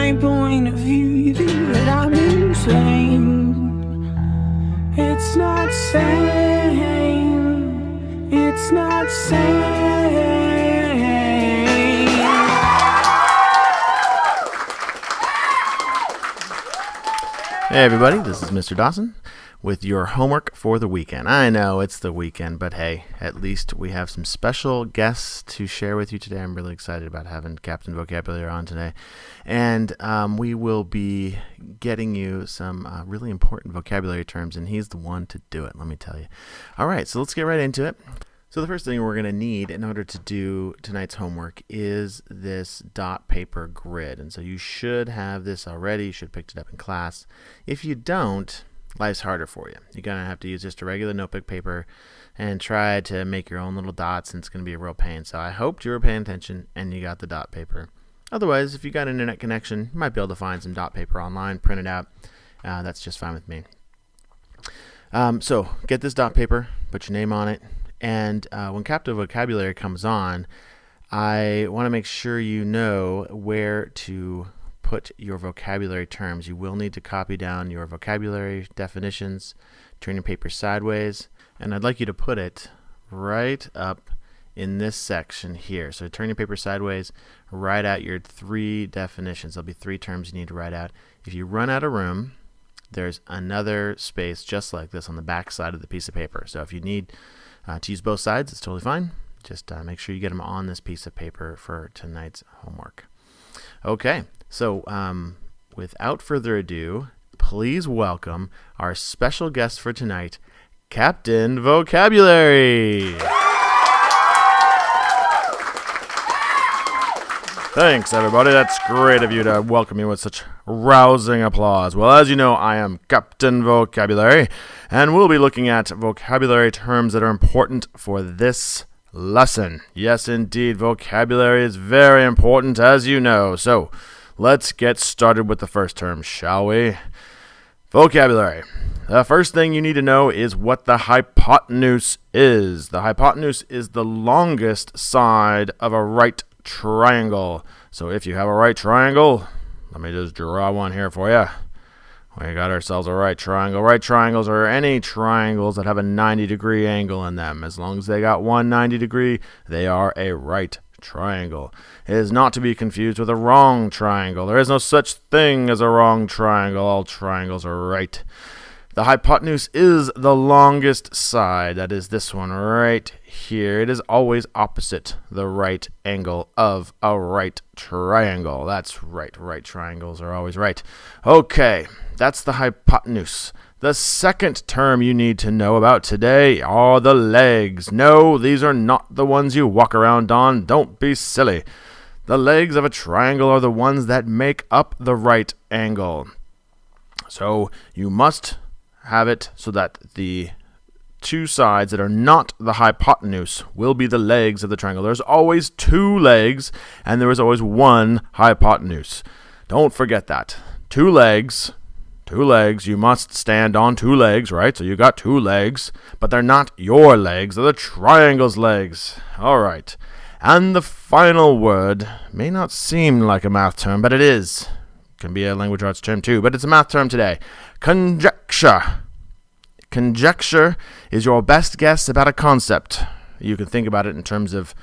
my point of view, you think that I'm insane. It's not sane. It's not sane. Hey everybody, this is Mr. Dawson with your homework for the weekend. I know it's the weekend, but hey, at least we have some special guests to share with you today. I'm really excited about having Captain Vocabulary on today. And we will be getting you some really important vocabulary terms, and he's the one to do it, let me tell you. All right, so let's get right into it. So the first thing we're going to need in order to do tonight's homework is this dot paper grid. And so you should have this already. You should have picked it up in class. If you don't, life's harder for you. You're going to have to use just a regular notebook paper and try to make your own little dots, and it's going to be a real pain. So I hoped you were paying attention and you got the dot paper. Otherwise, if you got an internet connection, you might be able to find some dot paper online, print it out. That's just fine with me. So get this dot paper, put your name on it. And when Captive Vocabulary comes on, I want to make sure you know where to put your vocabulary terms. You will need to copy down your vocabulary definitions, turn your paper sideways, and I'd like you to put it right up in this section here. So turn your paper sideways, write out your 3 definitions. There'll be 3 terms you need to write out. If you run out of room, there's another space just like this on the back side of the piece of paper. So if you need to use both sides, it's totally fine. Just make sure you get them on this piece of paper for tonight's homework. Okay, so without further ado, please welcome our special guest for tonight, Captain Vocabulary. Thanks, everybody. That's great of you to welcome me with such rousing applause. Well, as you know, I am Captain Vocabulary, and we'll be looking at vocabulary terms that are important for this lesson. Yes, indeed, vocabulary is very important, as you know. So, let's get started with the first term, shall we? Vocabulary. The first thing you need to know is what the hypotenuse is. The hypotenuse is the longest side of a right triangle. So if you have a right triangle, let me just draw one here for you. We got ourselves a right triangle. Right triangles are any triangles that have a 90-degree angle in them. As long as they got one 90-degree, they are a right triangle. It is not to be confused with a wrong triangle. There is no such thing as a wrong triangle. All triangles are right. The hypotenuse is the longest side. That is this one right here. It is always opposite the right angle of a right triangle. That's right. Right triangles are always right. Okay, that's the hypotenuse. The second term you need to know about today are the legs. No, these are not the ones you walk around on. Don't be silly. The legs of a triangle are the ones that make up the right angle. So you must have it so that the 2 sides that are not the hypotenuse will be the legs of the triangle. There's always 2 legs, and there is always 1 hypotenuse. Don't forget that. 2 legs. 2 legs. You must stand on 2 legs, right? So you got 2 legs, but they're not your legs. They're the triangle's legs. All right. And the final word may not seem like a math term, but it is. Can be a language arts term too, but it's a math term today. Conjecture. Conjecture is your best guess about a concept. You can think about it in terms of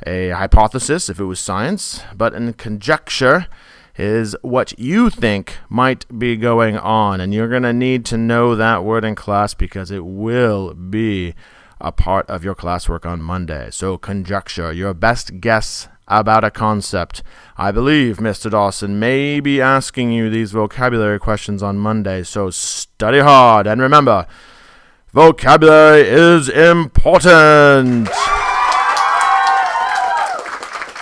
a hypothesis if it was science, but in conjecture is what you think might be going on, and you're going to need to know that word in class because it will be a part of your classwork on Monday. So conjecture, your best guess about a concept. I believe Mr. Dawson may be asking you these vocabulary questions on Monday, so study hard. And remember, vocabulary is important.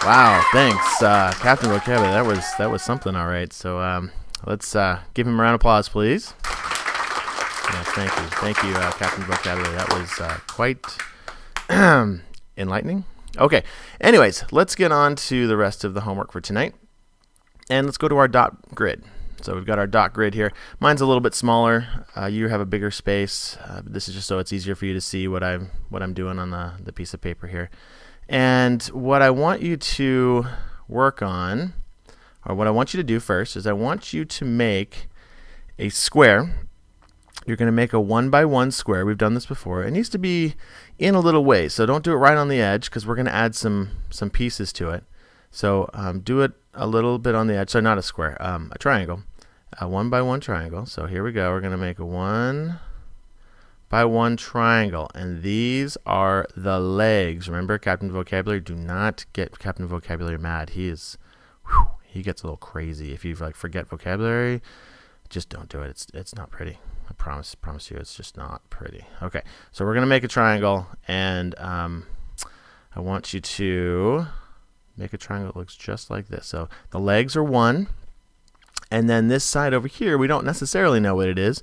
Wow, thanks, Captain Vocabulary. That was something, all right. So let's give him a round of applause, please. Yeah, thank you, Captain Vocabulary. That was quite enlightening. Okay, anyways, let's get on to the rest of the homework for tonight. And let's go to our dot grid. So we've got our dot grid here. Mine's a little bit smaller. You have a bigger space. This is just so it's easier for you to see what I'm doing on the piece of paper here. And what I want you to work on or what I want you to do first, is I want you to make a square. You're going to make a 1 by 1 square. We've done this before. It needs to be in a little way, so don't do it right on the edge because we're going to add some pieces to it. So do it a little bit on the edge. So not a square, a triangle, a 1 by 1 triangle. So here we go. We're going to make a 1 by 1 triangle, and these are the legs. Remember, Captain Vocabulary. Do not get Captain Vocabulary mad. He gets a little crazy if you forget vocabulary. Just don't do it. It's not pretty. I promise you, it's just not pretty. Okay, so we're gonna make a triangle, and I want you to make a triangle that looks just like this. So the legs are 1, and then this side over here, we don't necessarily know what it is.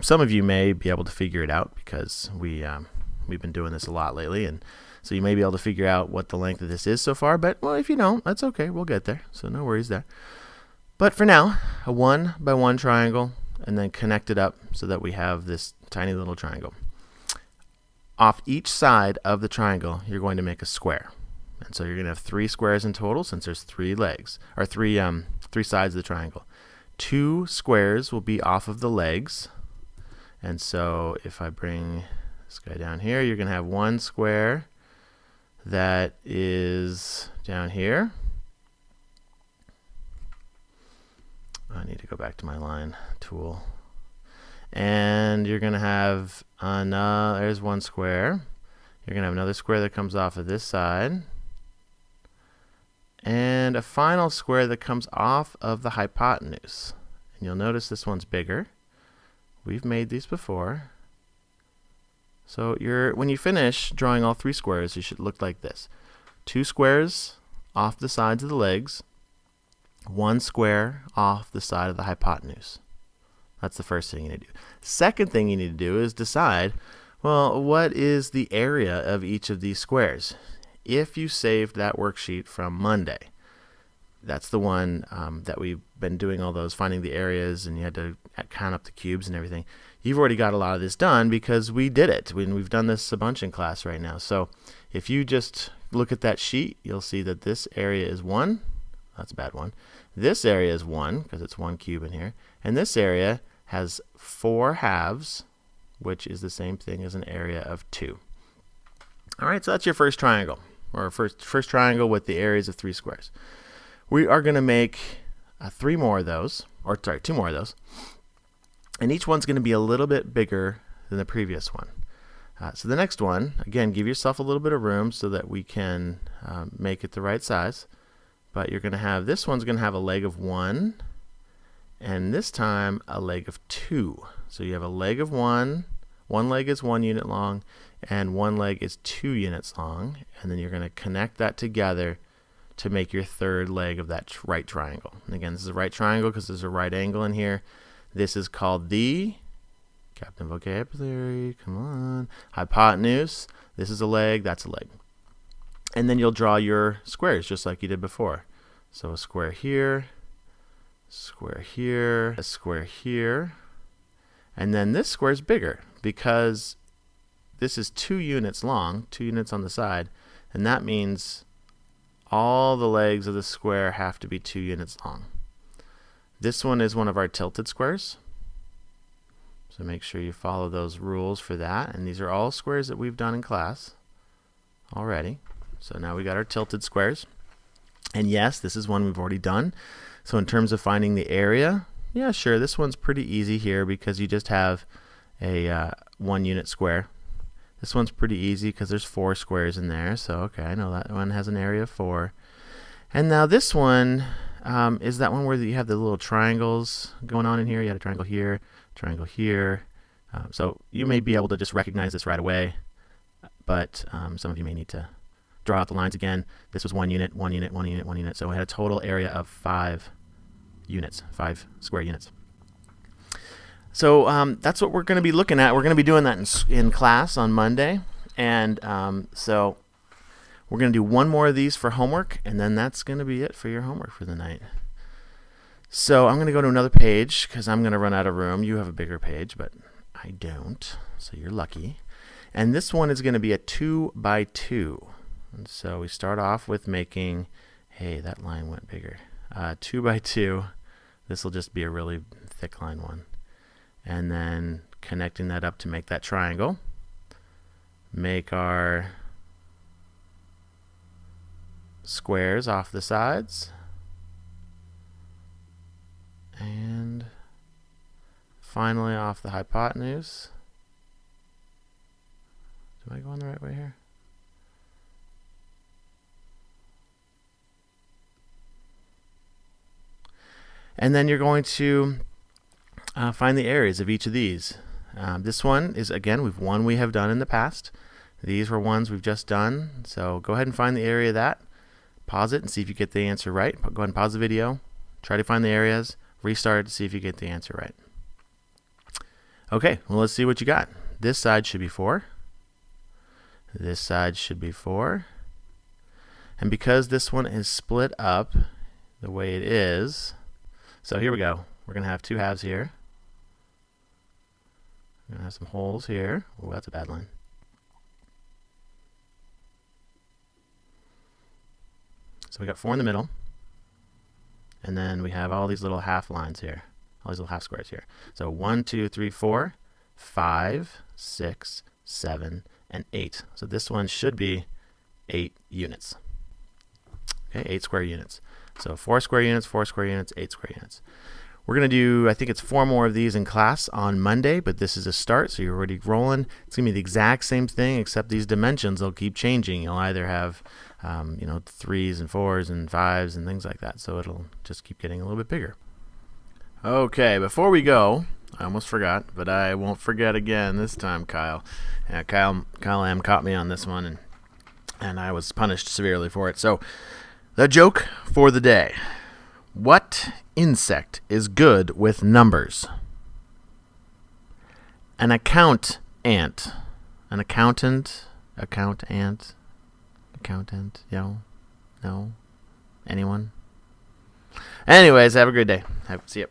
Some of you may be able to figure it out because we've been doing this a lot lately, and so you may be able to figure out what the length of this is so far. But well, if you don't, that's okay. We'll get there. So no worries there. But for now, a 1 by 1 triangle, and then connect it up so that we have this tiny little triangle. Off each side of the triangle, you're going to make a square. And so you're going to have 3 squares in total since there's 3 legs, or three sides of the triangle. 2 squares will be off of the legs. And so if I bring this guy down here, you're going to have 1 square that is down here. I need to go back to my line tool. And you're going to have there's 1 square. You're going to have another square that comes off of this side. And a final square that comes off of the hypotenuse. And you'll notice this one's bigger. We've made these before. So when you finish drawing all 3 squares, you should look like this. 2 squares off the sides of the legs. 1 square off the side of the hypotenuse. That's the first thing you need to do. Second thing you need to do is decide, well, what is the area of each of these squares? If you saved that worksheet from Monday, that's the one that we've been doing all those, finding the areas, and you had to count up the cubes and everything. You've already got a lot of this done because we did it. We've done this a bunch in class right now. So if you just look at that sheet, you'll see that this area is 1. That's a bad one. This area is 1 because it's 1 cube in here. And this area has 4 halves, which is the same thing as an area of 2. All right, so that's your first triangle, or first triangle with the areas of 3 squares. We are going to make 2 more of those. And each one's going to be a little bit bigger than the previous one. So the next one, again, give yourself a little bit of room so that we can make it the right size. But you're going to have, this one's going to have a leg of 1, and this time a leg of 2. So you have a leg of 1, 1 leg is 1 unit long, and 1 leg is 2 units long. And then you're going to connect that together to make your third leg of that right triangle. And again, this is a right triangle because there's a right angle in here. This is called the, Captain Vocabulary, come on, hypotenuse. This is a leg, that's a leg. And then you'll draw your squares just like you did before. So a square here, square here, a square here. And then this square is bigger because this is 2 units long, 2 units on the side. And that means all the legs of the square have to be 2 units long. This one is one of our tilted squares. So make sure you follow those rules for that. And these are all squares that we've done in class already. So now we got our tilted squares. And yes, this is one we've already done. So in terms of finding the area, yeah, sure, this one's pretty easy here because you just have a 1 unit square. This one's pretty easy because there's 4 squares in there. So okay, I know that one has an area of 4. And now this one is that one where you have the little triangles going on in here. You had a triangle here, triangle here. So you may be able to just recognize this right away, but some of you may need to draw out the lines again. This was 1 unit, 1 unit, 1 unit, 1 unit. So we had a total area of 5 units, 5 square units. So that's what we're going to be looking at. We're going to be doing that in class on Monday. And so we're going to do 1 more of these for homework, and then that's going to be it for your homework for the night. So I'm going to go to another page because I'm going to run out of room. You have a bigger page, but I don't, so you're lucky. And this one is going to be a 2 by 2. And so we start off with making, hey, that line went bigger. 2 by 2. This will just be a really thick line one. And then connecting that up to make that triangle. Make our squares off the sides. And finally off the hypotenuse. Am I going the right way here? And then you're going to find the areas of each of these. This one is, again, we have done in the past. These were ones we've just done. So go ahead and find the area of that. Pause it and see if you get the answer right. Go ahead and pause the video. Try to find the areas. Restart to see if you get the answer right. Okay, well, let's see what you got. This side should be 4. This side should be 4. And because this one is split up the way it is, so here we go. We're going to have 2 halves here. We're going to have some holes here. Oh, that's a bad line. So we got 4 in the middle. And then we have all these little half lines here. All these little half squares here. So 1, 2, 3, 4, 5, 6, 7, and 8. So this one should be 8 units. Okay, 8 square units. So 4 square units, 4 square units, 8 square units. We're going to do, I think it's 4 more of these in class on Monday, but this is a start, so you're already rolling. It's going to be the exact same thing, except these dimensions will keep changing. You'll either have, 3s and 4s and 5s and things like that, so it'll just keep getting a little bit bigger. Okay, before we go, I almost forgot, but I won't forget again this time, Kyle. Kyle M caught me on this one, and I was punished severely for it. So, the joke for the day. What insect is good with numbers? An account ant. An accountant? Account ant? Accountant? No? Anyone? Anyways, have a great day. See you.